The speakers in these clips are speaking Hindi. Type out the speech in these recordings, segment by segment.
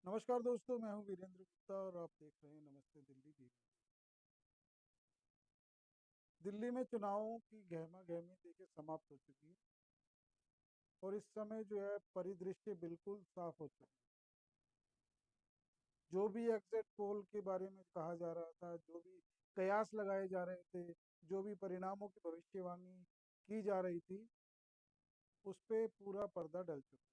नमस्कार दोस्तों, मैं हूं वीरेंद्र गुप्ता और आप देख रहे हैं नमस्ते दिल्ली की। दिल्ली में चुनावों की गहमा गहमी देखिए समाप्त हो चुकी है और इस समय जो है परिदृश्य बिल्कुल साफ हो चुका है। जो भी एग्जिट पोल के बारे में कहा जा रहा था, जो भी कयास लगाए जा रहे थे, जो भी परिणामों की भविष्यवाणी की जा रही थी, उस पे पूरा पर्दा डल चुका है।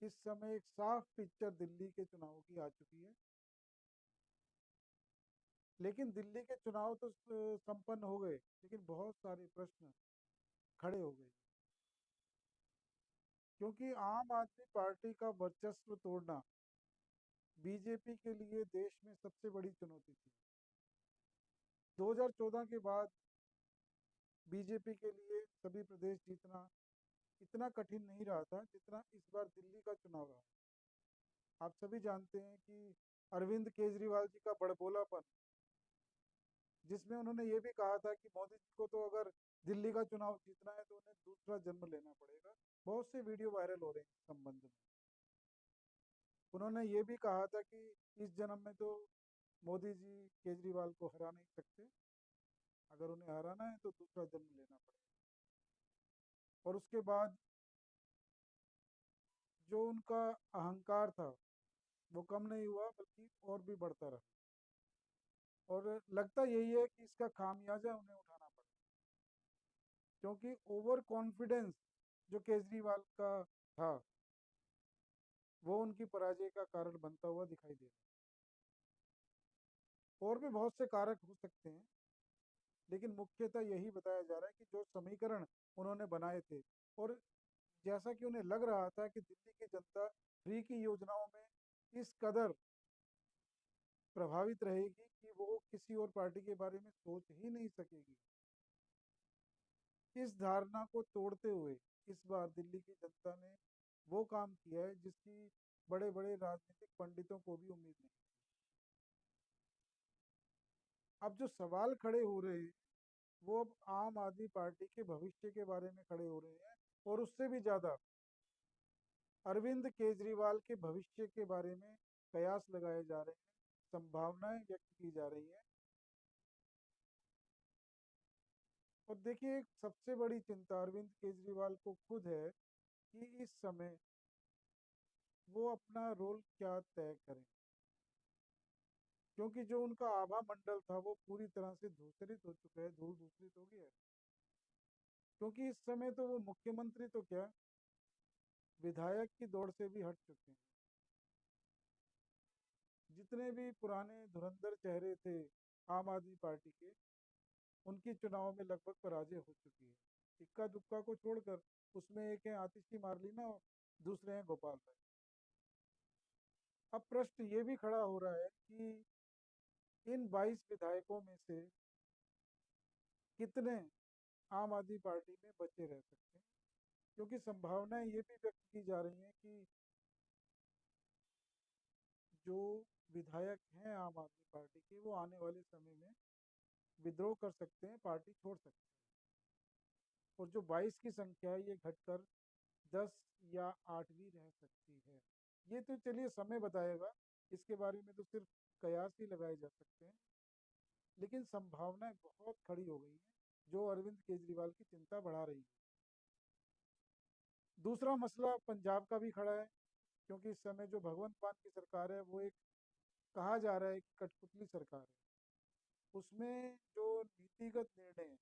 इस समय एक साफ पिक्चर दिल्ली के चुनावों की आ चुकी है। लेकिन दिल्ली के चुनाव तो संपन्न हो गए, लेकिन बहुत सारे प्रश्न खड़े हो गए। क्योंकि आम आदमी पार्टी का वर्चस्व तोड़ना बीजेपी के लिए देश में सबसे बड़ी चुनौती थी। 2014 के बाद बीजेपी के लिए सभी प्रदेश जीतना इतना कठिन नहीं रहा था जितना इस बार दिल्ली का चुनाव रहा। आप सभी जानते हैं कि अरविंद केजरीवाल जी का बड़बोलापन, जिसमें उन्होंने ये भी कहा था कि मोदी जी को तो अगर दिल्ली का चुनाव जीतना है तो उन्हें दूसरा जन्म लेना पड़ेगा। बहुत से वीडियो वायरल हो रहे हैं इस संबंध में। उन्होंने ये भी कहा था कि इस जन्म में तो मोदी जी केजरीवाल को हरा नहीं सकते, अगर उन्हें हराना है तो दूसरा जन्म लेना पड़ेगा। और उसके बाद जो उनका अहंकार था वो कम नहीं हुआ, बल्कि और भी बढ़ता रहा। और लगता यही है कि इसका खामियाजा उन्हें उठाना पड़ा, क्योंकि ओवर कॉन्फिडेंस जो केजरीवाल का था वो उनकी पराजय का कारण बनता हुआ दिखाई दे रहा है। और भी बहुत से कारक हो सकते हैं, लेकिन मुख्यतः यही बताया जा रहा है कि जो समीकरण उन्होंने बनाए थे, और जैसा कि उन्हें लग रहा था कि दिल्ली की जनता फ्री की योजनाओं में इस कदर प्रभावित रहेगी कि वो किसी और पार्टी के बारे में सोच ही नहीं सकेगी। इस धारणा को तोड़ते हुए इस बार दिल्ली की जनता ने वो काम किया है जिसकी बड़े बड़े राजनीतिक पंडितों को भी उम्मीद नहीं। अब जो सवाल खड़े हो रहे हैं वो अब आम आदमी पार्टी के भविष्य के बारे में खड़े हो रहे हैं, और उससे भी ज्यादा अरविंद केजरीवाल के भविष्य के बारे में कयास लगाए जा रहे हैं, संभावनाएं व्यक्त की जा रही हैं। और देखिए, एक सबसे बड़ी चिंता अरविंद केजरीवाल को खुद है कि इस समय वो अपना रोल क्या तय करें, क्योंकि जो उनका आभा मंडल था वो पूरी तरह से धूसरित हो चुका है, धूल धूसरित हो गया है। क्योंकि इस समय तो वो मुख्यमंत्री तो क्या, विधायक की दौड़ से भी हट चुके हैं। जितने भी पुराने धुरंधर चेहरे थे आम आदमी पार्टी के, उनकी चुनाव में लगभग पराजय हो चुकी है। इक्का दुक्का को छोड़कर, उसमें एक है आतिशी मारलीना और दूसरे हैं गोपाल राय। अब प्रश्न ये भी खड़ा हो रहा है कि इन 22 विधायकों में से कितने आम आदमी पार्टी में बचे रह सकते हैं, क्योंकि संभावनाएं ये भी व्यक्त की जा रही हैं कि जो विधायक हैं आम आदमी पार्टी के, वो आने वाले समय में विद्रोह कर सकते हैं, पार्टी छोड़ सकते हैं। और जो 22 की संख्या है ये घटकर 10 या 8 भी रह सकती है। ये तो चलिए समय बताएगा, इसके बारे में तो सिर्फ कयास ही लगाए जा सकते हैं। लेकिन संभावनाएं बहुत खड़ी हो गई हैं, जो अरविंद केजरीवाल की चिंता बढ़ा रही है। दूसरा मसला पंजाब का भी खड़ा है, क्योंकि इस समय जो भगवंत मान की सरकार है वो एक, कहा जा रहा है कि कठपुतली सरकार है। उसमें जो नीतिगत निर्णय हैं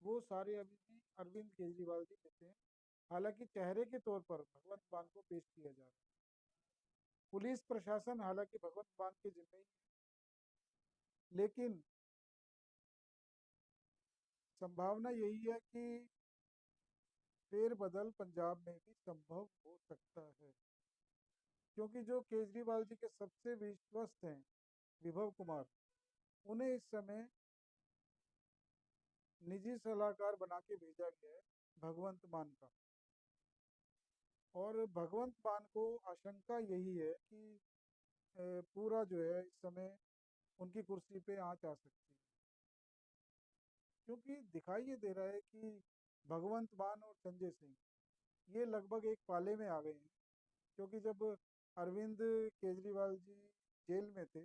वो सारे अभी भी अरविंद केजरीवाल जी लेते हैं। हालांकि चेहरे के तौर पर भगवंत मान को पेश किया जा रहा है। पुलिस प्रशासन हालांकि भगवंत मान के जिम्मे ही है, लेकिन संभावना यही है कि फेरबदल पंजाब में भी संभव हो सकता है। क्योंकि जो केजरीवाल जी के सबसे विश्वस्त हैं, विभव कुमार, उन्हें इस समय निजी सलाहकार बना के भेजा गया है भगवंत मान का। और भगवंत मान को आशंका यही है कि पूरा जो है इस समय उनकी कुर्सी पे आंच आ सकती है। क्योंकि दिखाई ये दे रहा है कि भगवंत मान और संजय सिंह ये लगभग एक पाले में आ गए हैं। क्योंकि जब अरविंद केजरीवाल जी जेल में थे,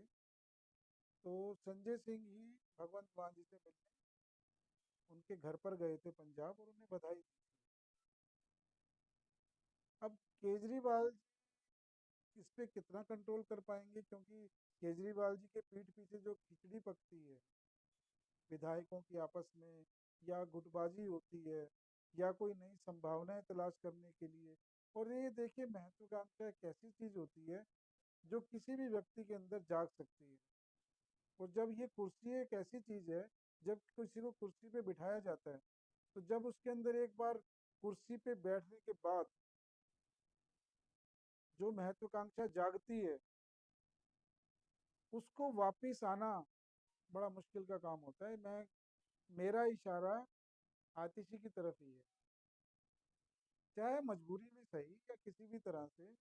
तो संजय सिंह ही भगवंत मान जी से मिलने उनके घर पर गए थे पंजाब और उन्हें बधाई दी। अब केजरीवाल इस पे कितना कंट्रोल कर पाएंगे, क्योंकि केजरीवाल जी के पीठ पीछे जो खिचड़ी पकती है विधायकों की आपस में, या गुटबाजी होती है, या कोई नई संभावनाएं तलाश करने के लिए। और ये देखिए, महत्वाकांक्षा एक ऐसी चीज होती है जो किसी भी व्यक्ति के अंदर जाग सकती है। और जब ये कुर्सी एक ऐसी चीज है, जब किसी को कुर्सी पे बिठाया जाता है, तो जब उसके अंदर एक बार कुर्सी पे बैठने के बाद जो महत्वाकांक्षा जागती है, उसको वापिस आना बड़ा मुश्किल का काम होता है। मेरा इशारा आतिशी की तरफ ही है, चाहे मजबूरी में सही या किसी भी तरह से।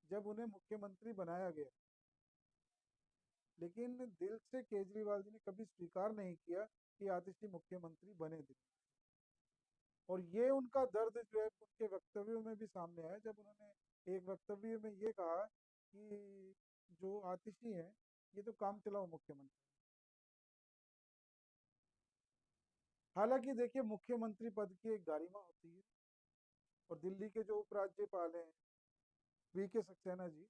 जब उन्हें मुख्यमंत्री बनाया गया, लेकिन दिल से केजरीवाल जी ने कभी स्वीकार नहीं किया कि आतिशी मुख्यमंत्री बने दिल्ली। और ये उनका दर्द जो है उनके वक्तव्यों में भी सामने आया, जब उन्होंने एक वक्तव्य में ये कहा कि जो आतिशी हैं ये तो काम चलाओ मुख्यमंत्री। हालांकि देखिए, मुख्यमंत्री पद की एक गारिमा होती है, और दिल्ली के जो उपराज्यपाल हैं वीके सक्सेना जी,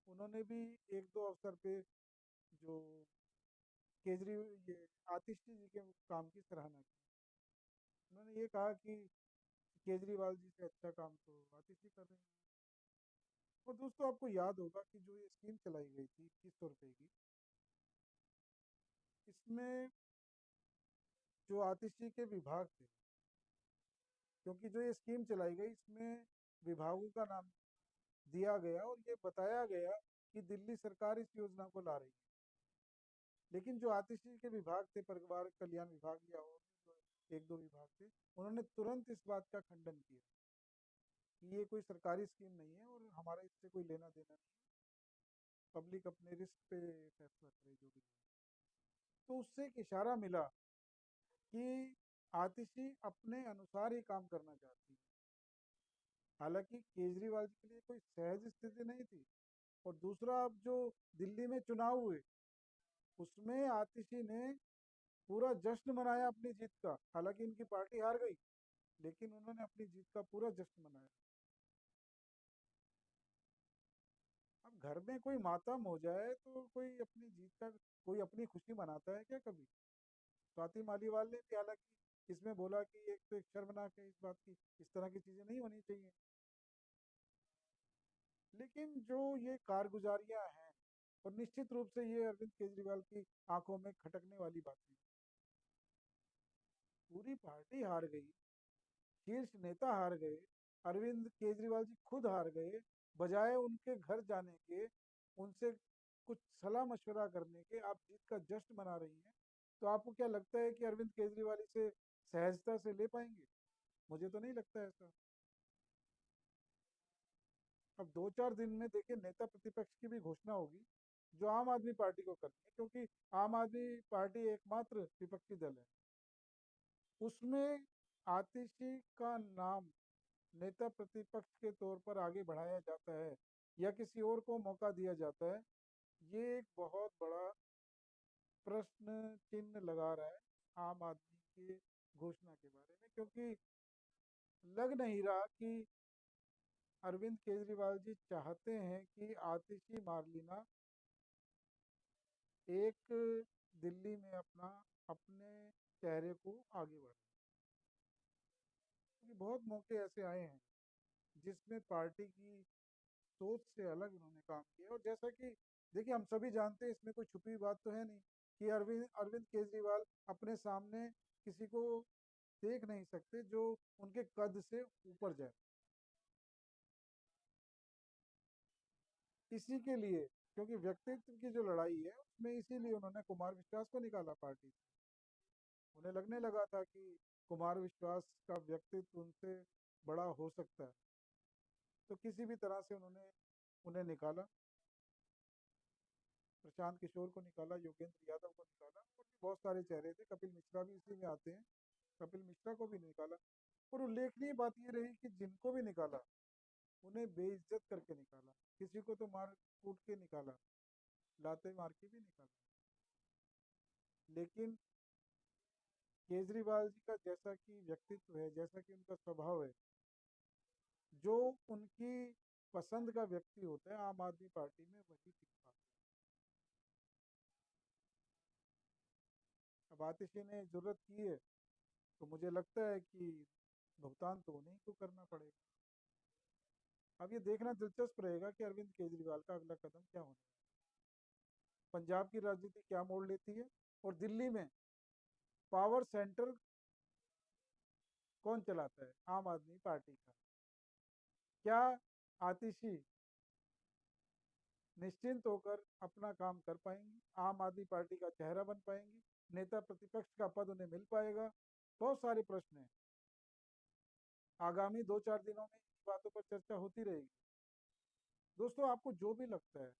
उन्होंने भी एक दो अवसर पे जो केजरी ये आतिशी जी के काम की सराहना की। उन्होंने ये कहा कि केजरीवाल जी से अच्छा काम तो आतिशी कर रहे हैं। और दोस्तों, आपको याद होगा कि जो ये स्कीम चलाई गई थी 2100 रुपए की, इसमें जो आतिशी के विभाग थे, क्योंकि जो ये स्कीम चलाई गई इसमें विभागों का नाम दिया गया और ये बताया गया कि दिल्ली सरकार इस योजना को ला रही है। लेकिन जो आतिशी के विभाग थे, परिवार कल्याण विभाग या और जो एक दो विभाग थे, उन्होंने तुरंत इस बात का खंडन किया कि ये कोई सरकारी स्कीम नहीं है और हमारा इससे कोई लेना देना नहीं, पब्लिक अपने रिस्क पे फैसला करे जो भी है। तो उससे एक इशारा मिला कि आतिशी अपने अनुसार ही काम करना चाहती है। हालांकि केजरीवाल जी के लिए कोई सहज स्थिति नहीं थी। और दूसरा, अब जो दिल्ली में चुनाव हुए, उसमें आतिशी ने पूरा जश्न मनाया अपनी जीत का। हालांकि इनकी पार्टी हार गई, लेकिन उन्होंने अपनी जीत का पूरा जश्न मनाया। अब घर में कोई मातम हो जाए तो कोई अपनी जीत का, कोई अपनी खुशी मनाता है क्या कभी? स्वाति मालीवाल ने भी हालांकि इसमें बोला कि एक तो एक शर्मनाक है इस बात की, इस तरह की चीजें नहीं होनी चाहिए। लेकिन जो ये कारगुजारियां हैं, और निश्चित रूप से ये अरविंद केजरीवाल की आंखों में खटकने वाली बातें, पूरी पार्टी हार गई, शीर्ष नेता हार गए, अरविंद केजरीवाल जी खुद हार गए, बजाय उनके घर जाने के, उनसे कुछ सलाह मशवरा करने के, आप जीत का जश्न मना रही हैं। तो आपको क्या लगता है कि अरविंद केजरीवाल इसे सहजता से ले पाएंगे? मुझे तो नहीं लगता ऐसा। अब 2-4 दिन में देखिए नेता प्रतिपक्ष की भी घोषणा होगी, जो आम आदमी पार्टी को करनी है, क्योंकि आम आदमी पार्टी एकमात्र विपक्षी दल है। उसमें आतिशी का नाम नेता प्रतिपक्ष के तौर पर आगे बढ़ाया जाता है या किसी और को मौका दिया जाता है, ये एक बहुत बड़ा प्रश्न चिन्ह लगा रहा है आम आदमी की घोषणा के बारे में। क्योंकि लग नहीं रहा कि अरविंद केजरीवाल जी चाहते हैं कि आतिशी मारलीना एक दिल्ली में अपने चेहरे को आगे बढ़ाए। क्योंकि बहुत मौके ऐसे आए हैं जिसमें पार्टी की सोच से अलग उन्होंने काम किया। और जैसा कि देखिए, हम सभी जानते हैं, इसमें कोई छुपी बात तो है नहीं कि अरविंद अरविंद केजरीवाल अपने सामने किसी को देख नहीं सकते जो उनके कद से ऊपर जाए। इसी के लिए, क्योंकि व्यक्तित्व की जो लड़ाई है उसमें, इसीलिए उन्होंने कुमार विश्वास को निकाला पार्टी से। उन्हें लगने लगा था कि कुमार विश्वास का व्यक्तित्व उनसे बड़ा हो सकता है, तो किसी भी तरह से उन्होंने उन्हें निकाला। प्रशांत किशोर को निकाला, योगेंद्र यादव को निकाला, और भी बहुत सारे चेहरे थे, कपिल मिश्रा भी इसी में आते हैं, कपिल मिश्रा को भी निकाला। और उल्लेखनीय बात ये रही कि जिनको भी निकाला, उन्हें बेइज्जत करके निकाला, किसी को तो मार कूट के निकाला, लाते मार के भी निकाला। लेकिन केजरीवाल जी का जैसा कि व्यक्तित्व है, जैसा कि उनका स्वभाव है, जो उनकी पसंद का व्यक्ति होता है आम आदमी पार्टी में वही टिक पाता है। अब आतिशी ने जरूरत की है तो मुझे लगता है कि भुगतान तो उन्हीं को करना पड़ेगा। अब ये देखना दिलचस्प रहेगा कि अरविंद केजरीवाल का अगला कदम क्या होने वाला है, पंजाब की राजनीति क्या मोड़ लेती है, और दिल्ली में पावर सेंटर कौन चलाता है, आम आदमी पार्टी का। क्या आतिशी निश्चिंत होकर अपना काम कर पाएंगी, आम आदमी पार्टी का चेहरा बन पाएंगी, नेता प्रतिपक्ष का पद उन्हें मिल पाएगा? बहुत सारे प्रश्न हैं। आगामी 2-4 दिनों में इन बातों पर चर्चा होती रहेगी। दोस्तों, आपको जो भी लगता है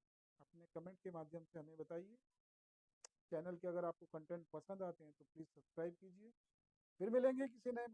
अपने कमेंट के माध्यम से हमें बताइए। चैनल के अगर आपको कंटेंट पसंद आते हैं तो प्लीज़ सब्सक्राइब कीजिए। फिर मिलेंगे किसी नए